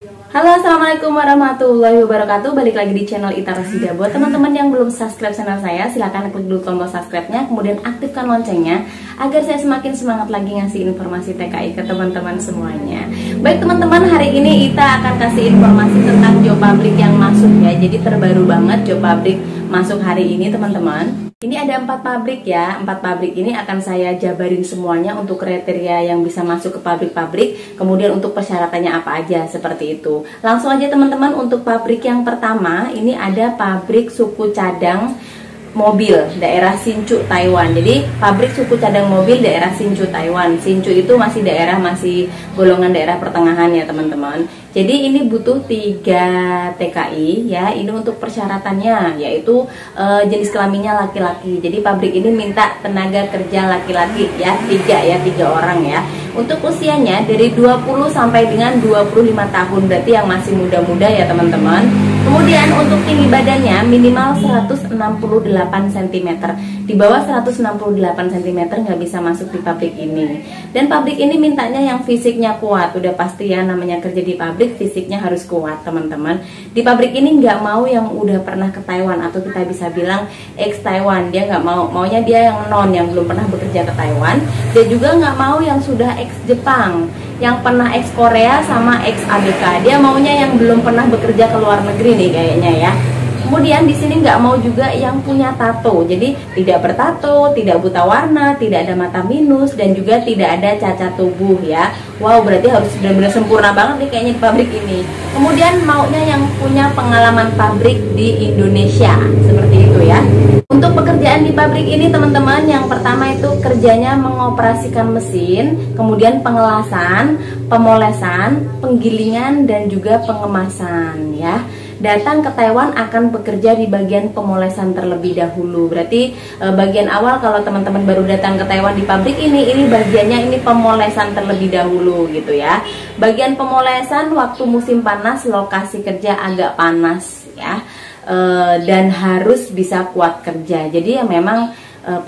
Halo, assalamualaikum warahmatullahi wabarakatuh. Balik lagi di channel Ita Rasida. Buat teman-teman yang belum subscribe channel saya, silahkan klik dulu tombol subscribe-nya, kemudian aktifkan loncengnya agar saya semakin semangat lagi ngasih informasi TKI ke teman-teman semuanya. Baik teman-teman, hari ini Ita akan kasih informasi tentang job public yang masuk ya. Jadi terbaru banget job public masuk hari ini teman-teman. Ini ada 4 pabrik ya. 4 pabrik ini akan saya jabarin semuanya untuk kriteria yang bisa masuk ke pabrik-pabrik, kemudian untuk persyaratannya apa aja, seperti itu. Langsung aja teman-teman, untuk pabrik yang pertama ini ada pabrik suku cadang mobil daerah Hsinchu, Taiwan. Jadi pabrik suku cadang mobil daerah Hsinchu, Taiwan. Hsinchu itu masih golongan daerah pertengahan ya teman-teman. Jadi ini butuh 3 TKI ya. Ini untuk persyaratannya yaitu jenis kelaminnya laki-laki. Jadi pabrik ini minta tenaga kerja laki-laki ya, 3 orang ya. Untuk usianya dari 20 sampai dengan 25 tahun, berarti yang masih muda-muda ya teman-teman. Kemudian untuk tinggi badannya minimal 168 cm. Di bawah 168 cm nggak bisa masuk di pabrik ini. Dan pabrik ini mintanya yang fisiknya kuat. Udah pasti ya, namanya kerja di pabrik fisiknya harus kuat teman-teman. Di pabrik ini nggak mau yang udah pernah ke Taiwan, atau kita bisa bilang ex Taiwan. Dia nggak mau, maunya dia yang yang belum pernah bekerja ke Taiwan. Dia juga nggak mau yang sudah ex Jepang, yang pernah ex Korea sama ex ABK. Dia maunya yang belum pernah bekerja ke luar negeri nih kayaknya ya. Kemudian di sini nggak mau juga yang punya tato. Jadi tidak bertato, tidak buta warna, tidak ada mata minus, dan juga tidak ada cacat tubuh ya. Wow, berarti harus benar-benar sempurna banget nih kayaknya di pabrik ini. Kemudian maunya yang punya pengalaman pabrik di Indonesia, seperti itu ya. Untuk pekerjaan di pabrik ini teman-teman, yang pertama itu kerjanya mengoperasikan mesin, kemudian pengelasan, pemolesan, penggilingan, dan juga pengemasan ya. Datang ke Taiwan akan bekerja di bagian pemolesan terlebih dahulu. Berarti bagian awal kalau teman-teman baru datang ke Taiwan di pabrik ini bagiannya ini pemolesan terlebih dahulu gitu ya. Bagian pemolesan waktu musim panas, lokasi kerja agak panas ya. Dan harus bisa kuat kerja. Jadi ya memang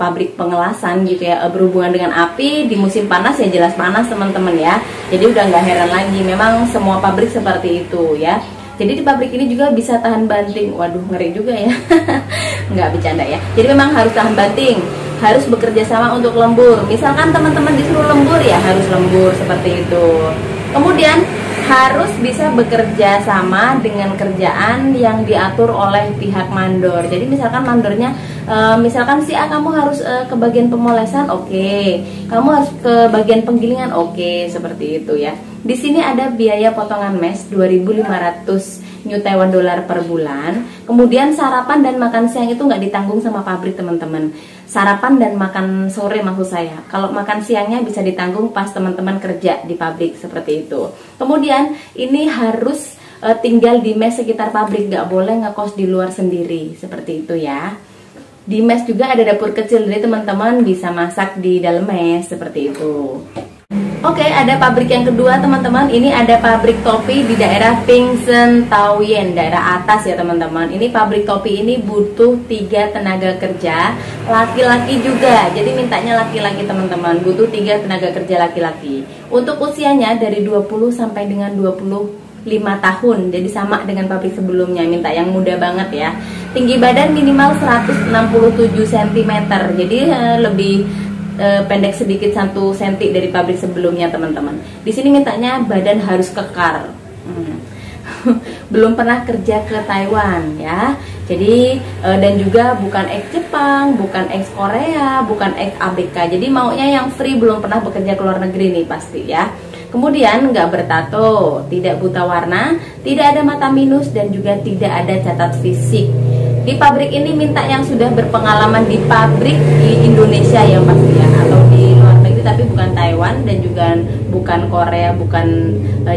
pabrik pengelasan gitu ya, berhubungan dengan api di musim panas ya jelas panas teman-teman ya. Jadi udah nggak heran lagi, memang semua pabrik seperti itu ya. Jadi di pabrik ini juga bisa tahan banting. Waduh, ngeri juga ya. Nggak bercanda ya. Jadi memang harus tahan banting, harus bekerja sama untuk lembur. Misalkan teman-teman disuruh lembur ya harus lembur, seperti itu. Kemudian harus bisa bekerja sama dengan kerjaan yang diatur oleh pihak mandor. Jadi misalkan mandornya, misalkan si A kamu harus ke bagian pemolesan, oke. Kamu harus ke bagian penggilingan, oke, seperti itu ya. Di sini ada biaya potongan mes 2.500 New Taiwan dollar per bulan. Kemudian sarapan dan makan siang itu nggak ditanggung sama pabrik teman-teman. Sarapan dan makan sore maksud saya. Kalau makan siangnya bisa ditanggung pas teman-teman kerja di pabrik, seperti itu. Kemudian ini harus tinggal di mes sekitar pabrik, nggak boleh ngekos di luar sendiri, seperti itu ya. Di mes juga ada dapur kecil, jadi teman-teman bisa masak di dalam mes, seperti itu. Oke, ada pabrik yang kedua teman-teman. Ini ada pabrik topi di daerah Pingsen Taoyuan, daerah atas ya teman-teman. Ini pabrik topi ini butuh 3 tenaga kerja laki-laki juga. Jadi mintanya laki-laki teman-teman, butuh 3 tenaga kerja laki-laki. Untuk usianya dari 20 sampai dengan 25 tahun. Jadi sama dengan pabrik sebelumnya, minta yang muda banget ya. Tinggi badan minimal 167 cm. Jadi lebih pendek sedikit 1 cm dari pabrik sebelumnya teman-teman. Di sini mintanya badan harus kekar. Belum pernah kerja ke Taiwan ya. Jadi dan juga bukan ex Jepang, bukan ex Korea, bukan ex ABK. Jadi maunya yang free, belum pernah bekerja ke luar negeri nih pasti ya. Kemudian nggak bertato, tidak buta warna, tidak ada mata minus, dan juga tidak ada catat fisik. Di pabrik ini minta yang sudah berpengalaman di pabrik di Indonesia yang pasti ya, atau di luar negeri tapi bukan Taiwan, dan juga bukan Korea, bukan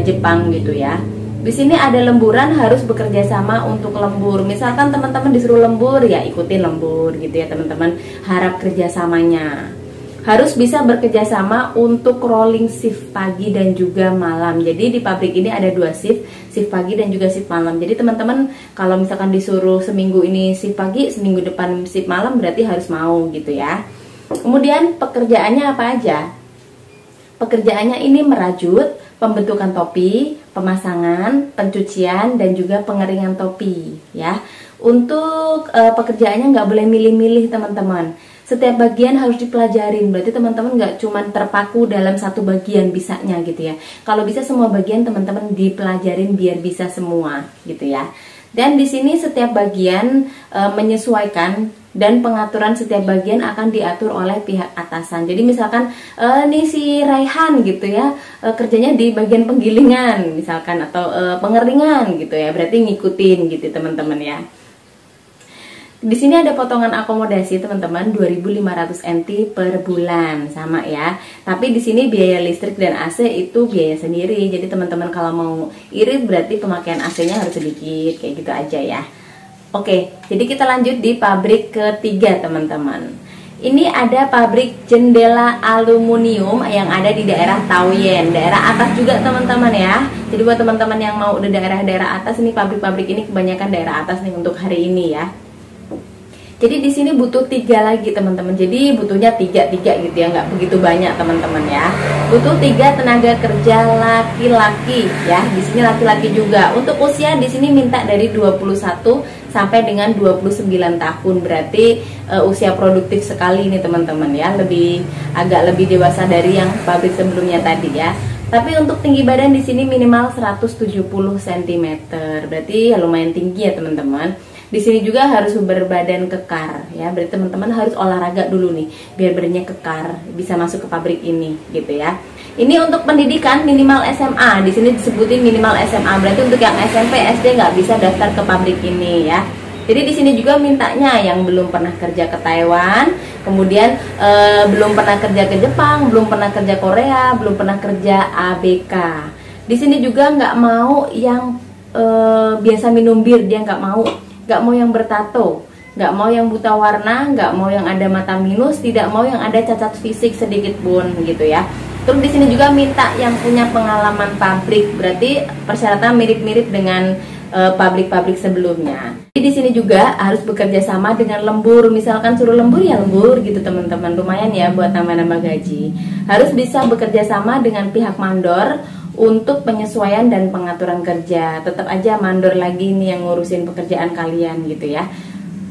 Jepang gitu ya. Di sini ada lemburan, harus bekerja sama untuk lembur. Misalkan teman-teman disuruh lembur ya ikutin lembur gitu ya teman-teman. Harap kerjasamanya. Harus bisa bekerja sama untuk rolling shift pagi dan juga malam. Jadi di pabrik ini ada 2 shift pagi dan juga shift malam. Jadi teman-teman kalau misalkan disuruh seminggu ini shift pagi, seminggu depan shift malam, berarti harus mau gitu ya. Kemudian pekerjaannya apa aja? Pekerjaannya ini merajut, pembentukan topi, pemasangan, pencucian, dan juga pengeringan topi ya. Untuk pekerjaannya nggak boleh milih-milih teman-teman. Setiap bagian harus dipelajarin. Berarti teman-teman nggak cuma terpaku dalam satu bagian bisanya gitu ya. Kalau bisa semua bagian teman-teman dipelajarin biar bisa semua gitu ya. Dan di sini setiap bagian menyesuaikan dan pengaturan setiap bagian akan diatur oleh pihak atasan. Jadi misalkan nih si Raihan gitu ya, kerjanya di bagian penggilingan misalkan atau pengeringan gitu ya. Berarti ngikutin gitu teman-teman ya. Di sini ada potongan akomodasi teman-teman 2.500 NT per bulan sama ya. Tapi di sini biaya listrik dan AC itu biaya sendiri. Jadi teman-teman kalau mau irit berarti pemakaian AC-nya harus sedikit kayak gitu aja ya. Oke, jadi kita lanjut di pabrik ketiga teman-teman. Ini ada pabrik jendela aluminium yang ada di daerah Taoyuan, daerah atas juga teman-teman ya. Jadi buat teman-teman yang mau udah daerah-daerah atas, ini pabrik-pabrik ini kebanyakan daerah atas nih untuk hari ini ya. Jadi di sini butuh 3 lagi teman-teman. Jadi butuhnya 3 gitu ya, nggak begitu banyak teman-teman ya. Butuh 3 tenaga kerja laki-laki ya. Di sini laki-laki juga. Untuk usia di sini minta dari 21 sampai dengan 29 tahun. Berarti usia produktif sekali ini teman-teman ya. Agak lebih dewasa dari yang pabrik sebelumnya tadi ya. Tapi untuk tinggi badan di sini minimal 170 cm. Berarti ya lumayan tinggi ya teman-teman. Di sini juga harus berbadan kekar ya. Berarti teman-teman harus olahraga dulu nih biar badannya kekar, bisa masuk ke pabrik ini gitu ya. Ini untuk pendidikan minimal SMA. Di sini disebutin minimal SMA. Berarti untuk yang SMP, SD nggak bisa daftar ke pabrik ini ya. Jadi di sini juga mintanya yang belum pernah kerja ke Taiwan, kemudian belum pernah kerja ke Jepang, belum pernah kerja Korea, belum pernah kerja ABK. Di sini juga nggak mau yang biasa minum bir, dia nggak mau yang bertato, nggak mau yang buta warna, nggak mau yang ada mata minus, tidak mau yang ada cacat fisik sedikit pun gitu ya. Terus di sini juga minta yang punya pengalaman pabrik, berarti persyaratan mirip-mirip dengan pabrik-pabrik sebelumnya. Di sini juga harus bekerja sama dengan lembur, misalkan suruh lembur ya lembur gitu teman-teman, lumayan ya buat tambah-nambah gaji. Harus bisa bekerja sama dengan pihak mandor untuk penyesuaian dan pengaturan kerja. Tetap aja mandor lagi nih yang ngurusin pekerjaan kalian gitu ya.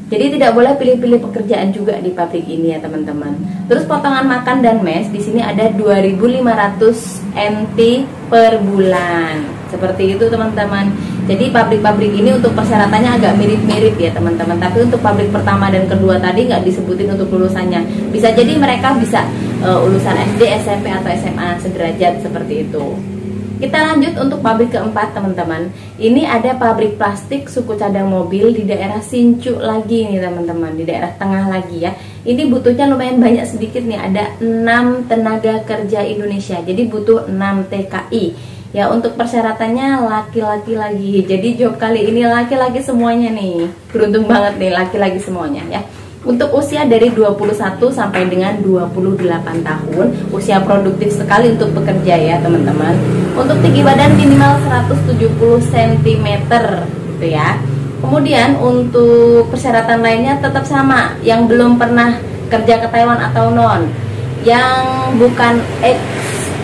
Jadi tidak boleh pilih-pilih pekerjaan juga di pabrik ini ya teman-teman. Terus potongan makan dan mes di sini ada 2.500 NT per bulan. Seperti itu teman-teman. Jadi pabrik-pabrik ini untuk persyaratannya agak mirip-mirip ya teman-teman. Tapi untuk pabrik pertama dan kedua tadi nggak disebutin untuk lulusannya. Bisa jadi mereka bisa lulusan SD, SMP atau SMA sederajat seperti itu. Kita lanjut untuk pabrik keempat teman-teman. Ini ada pabrik plastik suku cadang mobil di daerah Sincu lagi nih teman-teman, di daerah tengah lagi ya. Ini butuhnya lumayan banyak sedikit nih, ada 6 tenaga kerja Indonesia. Jadi butuh 6 TKI. Ya untuk persyaratannya laki-laki lagi. Jadi job kali ini laki-laki semuanya nih. Beruntung banget nih laki-laki semuanya ya. Untuk usia dari 21 sampai dengan 28 tahun, usia produktif sekali untuk bekerja ya teman-teman. Untuk tinggi badan minimal 170 cm gitu ya. Kemudian untuk persyaratan lainnya tetap sama, yang belum pernah kerja ke Taiwan atau non, yang bukan ex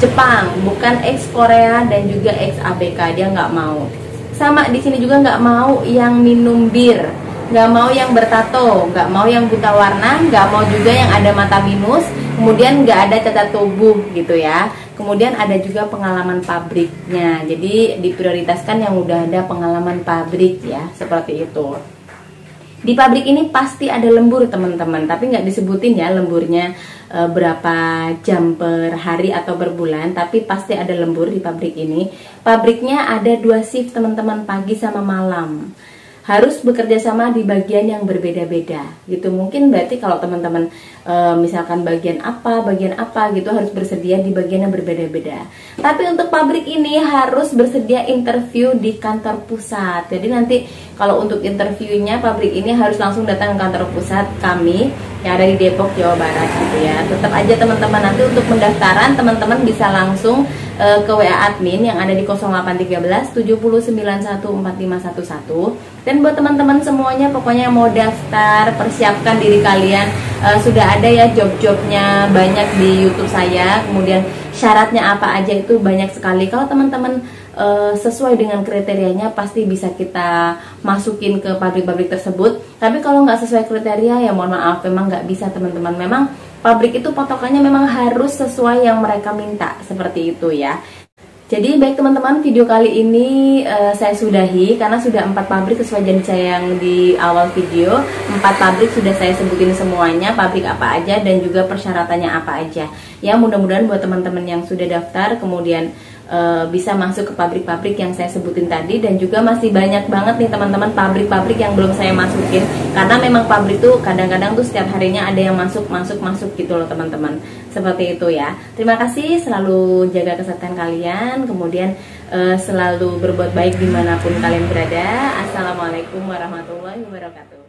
Jepang, bukan ex Korea dan juga ex ABK, dia nggak mau. Sama di sini juga nggak mau yang minum bir, nggak mau yang bertato, nggak mau yang buta warna, nggak mau juga yang ada mata minus, kemudian nggak ada cacat tubuh gitu ya. Kemudian ada juga pengalaman pabriknya, jadi diprioritaskan yang udah ada pengalaman pabrik ya, seperti itu. Di pabrik ini pasti ada lembur teman-teman, tapi nggak disebutin ya lemburnya berapa jam per hari atau per bulan, tapi pasti ada lembur di pabrik ini. Pabriknya ada 2 shift teman-teman, pagi sama malam. Harus bekerja sama di bagian yang berbeda-beda gitu. Mungkin berarti kalau teman-teman misalkan bagian apa gitu harus bersedia di bagian yang berbeda-beda. Tapi untuk pabrik ini harus bersedia interview di kantor pusat. Jadi nanti kalau untuk interviewnya pabrik ini harus langsung datang ke kantor pusat kami yang ada di Depok, Jawa Barat gitu ya. Tetap aja teman-teman, nanti untuk pendaftaran teman-teman bisa langsung ke WA admin yang ada di 0813 7091 4511. Dan buat teman-teman semuanya pokoknya mau daftar, persiapkan diri kalian. Sudah ada ya job-jobnya banyak di YouTube saya. Kemudian syaratnya apa aja itu banyak sekali. Kalau teman-teman sesuai dengan kriterianya pasti bisa kita masukin ke pabrik-pabrik tersebut. Tapi kalau nggak sesuai kriteria ya mohon maaf, memang nggak bisa teman-teman. Memang pabrik itu patokannya memang harus sesuai yang mereka minta, seperti itu ya. Jadi baik teman-teman, video kali ini saya sudahi karena sudah 4 pabrik sesuai janji saya yang di awal video. 4 pabrik sudah saya sebutin semuanya, pabrik apa aja dan juga persyaratannya apa aja. Ya mudah-mudahan buat teman-teman yang sudah daftar kemudian bisa masuk ke pabrik-pabrik yang saya sebutin tadi. Dan juga masih banyak banget nih teman-teman pabrik-pabrik yang belum saya masukin, karena memang pabrik tuh kadang-kadang tuh setiap harinya ada yang masuk gitu loh teman-teman. Seperti itu ya. Terima kasih, selalu jaga kesehatan kalian, kemudian selalu berbuat baik dimanapun kalian berada. Assalamualaikum warahmatullahi wabarakatuh.